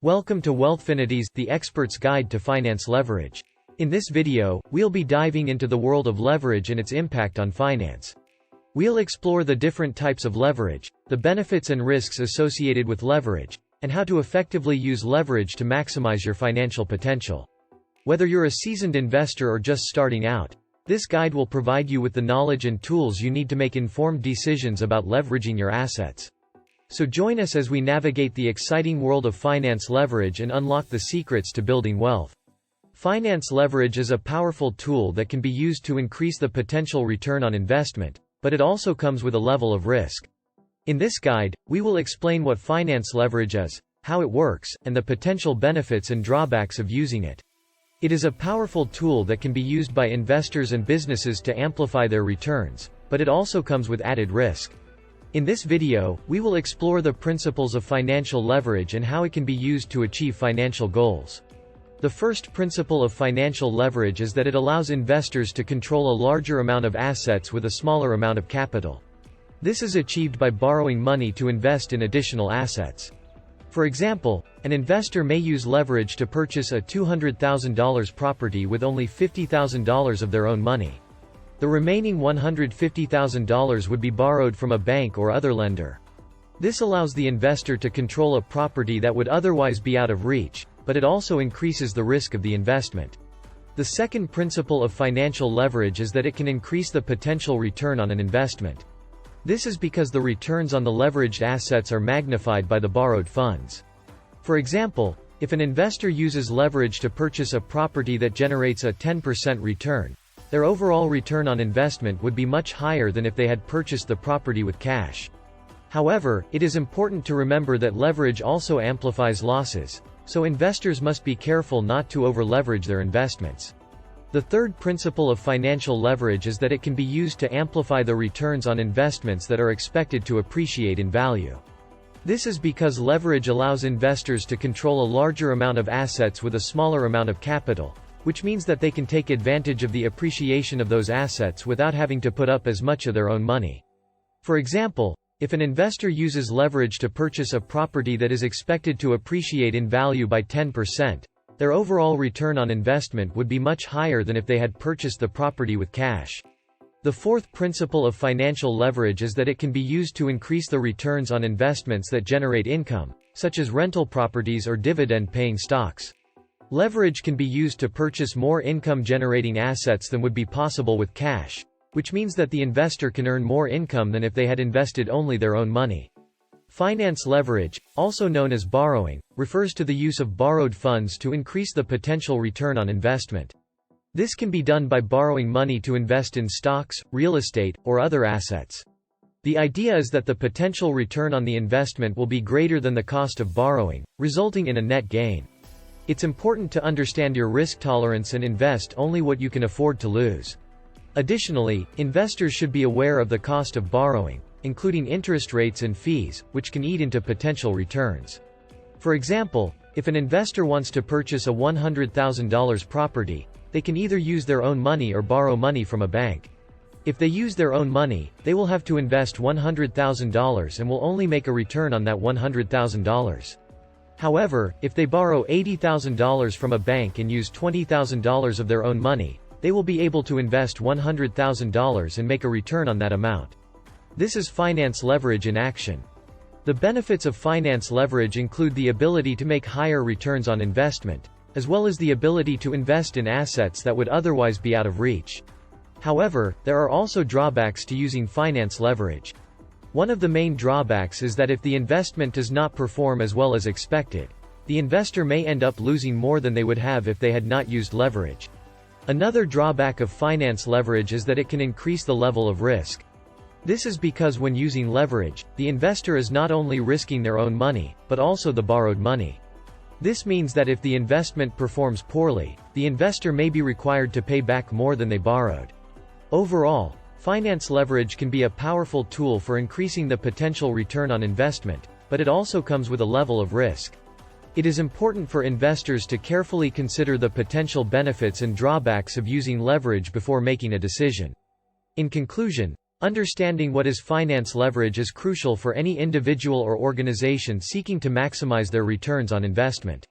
Welcome to Wealthfinity's The Expert's Guide to Finance Leverage. In this video, we'll be diving into the world of leverage and its impact on finance. We'll explore the different types of leverage, the benefits and risks associated with leverage, and how to effectively use leverage to maximize your financial potential. Whether you're a seasoned investor or just starting out, this guide will provide you with the knowledge and tools you need to make informed decisions about leveraging your assets. So join us as we navigate the exciting world of finance leverage and unlock the secrets to building wealth. Finance leverage is a powerful tool that can be used to increase the potential return on investment, but it also comes with a level of risk. In this guide, we will explain what finance leverage is, how it works, and the potential benefits and drawbacks of using it. It is a powerful tool that can be used by investors and businesses to amplify their returns, but it also comes with added risk. In this video, we will explore the principles of financial leverage and how it can be used to achieve financial goals. The first principle of financial leverage is that it allows investors to control a larger amount of assets with a smaller amount of capital. This is achieved by borrowing money to invest in additional assets. For example, an investor may use leverage to purchase a $200,000 property with only $50,000 of their own money. The remaining $150,000 would be borrowed from a bank or other lender. This allows the investor to control a property that would otherwise be out of reach, but it also increases the risk of the investment. The second principle of financial leverage is that it can increase the potential return on an investment. This is because the returns on the leveraged assets are magnified by the borrowed funds. For example, if an investor uses leverage to purchase a property that generates a 10% return, their overall return on investment would be much higher than if they had purchased the property with cash. However, it is important to remember that leverage also amplifies losses, so investors must be careful not to over-leverage their investments. The third principle of financial leverage is that it can be used to amplify the returns on investments that are expected to appreciate in value. This is because leverage allows investors to control a larger amount of assets with a smaller amount of capital, which means that they can take advantage of the appreciation of those assets without having to put up as much of their own money. For example, if an investor uses leverage to purchase a property that is expected to appreciate in value by 10%, their overall return on investment would be much higher than if they had purchased the property with cash. The fourth principle of financial leverage is that it can be used to increase the returns on investments that generate income, such as rental properties or dividend-paying stocks. Leverage can be used to purchase more income-generating assets than would be possible with cash, which means that the investor can earn more income than if they had invested only their own money. Finance leverage, also known as borrowing, refers to the use of borrowed funds to increase the potential return on investment. This can be done by borrowing money to invest in stocks, real estate, or other assets. The idea is that the potential return on the investment will be greater than the cost of borrowing, resulting in a net gain. It's important to understand your risk tolerance and invest only what you can afford to lose. Additionally, investors should be aware of the cost of borrowing, including interest rates and fees, which can eat into potential returns. For example, if an investor wants to purchase a $100,000 property, they can either use their own money or borrow money from a bank. If they use their own money, they will have to invest $100,000 and will only make a return on that $100,000. However, if they borrow $80,000 from a bank and use $20,000 of their own money, they will be able to invest $100,000 and make a return on that amount. This is finance leverage in action. The benefits of finance leverage include the ability to make higher returns on investment, as well as the ability to invest in assets that would otherwise be out of reach. However, there are also drawbacks to using finance leverage. One of the main drawbacks is that if the investment does not perform as well as expected, the investor may end up losing more than they would have if they had not used leverage. Another drawback of finance leverage is that it can increase the level of risk. This is because when using leverage, the investor is not only risking their own money, but also the borrowed money. This means that if the investment performs poorly, the investor may be required to pay back more than they borrowed. Overall, finance leverage can be a powerful tool for increasing the potential return on investment, but it also comes with a level of risk. It is important for investors to carefully consider the potential benefits and drawbacks of using leverage before making a decision. In conclusion, Understanding what is finance leverage is crucial for any individual or organization seeking to maximize their returns on investment.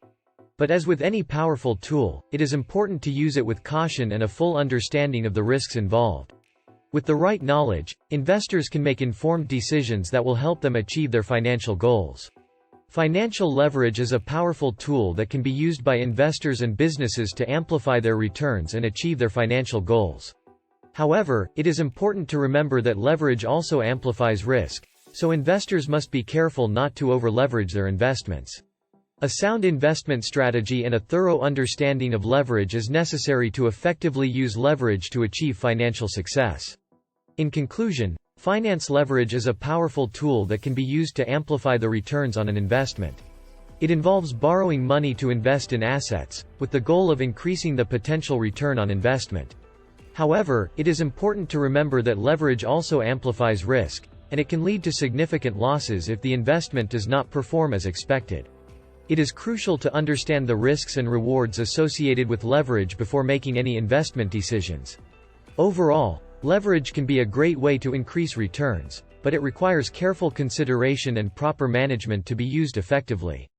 But as with any powerful tool, it is important to use it with caution and a full understanding of the risks involved. With the right knowledge, investors can make informed decisions that will help them achieve their financial goals. Financial leverage is a powerful tool that can be used by investors and businesses to amplify their returns and achieve their financial goals. However, it is important to remember that leverage also amplifies risk, so investors must be careful not to over-leverage their investments. A sound investment strategy and a thorough understanding of leverage is necessary to effectively use leverage to achieve financial success. In conclusion, finance leverage is a powerful tool that can be used to amplify the returns on an investment. It involves borrowing money to invest in assets, with the goal of increasing the potential return on investment. However, it is important to remember that leverage also amplifies risk, and it can lead to significant losses if the investment does not perform as expected. It is crucial to understand the risks and rewards associated with leverage before making any investment decisions. Overall, leverage can be a great way to increase returns, but it requires careful consideration and proper management to be used effectively.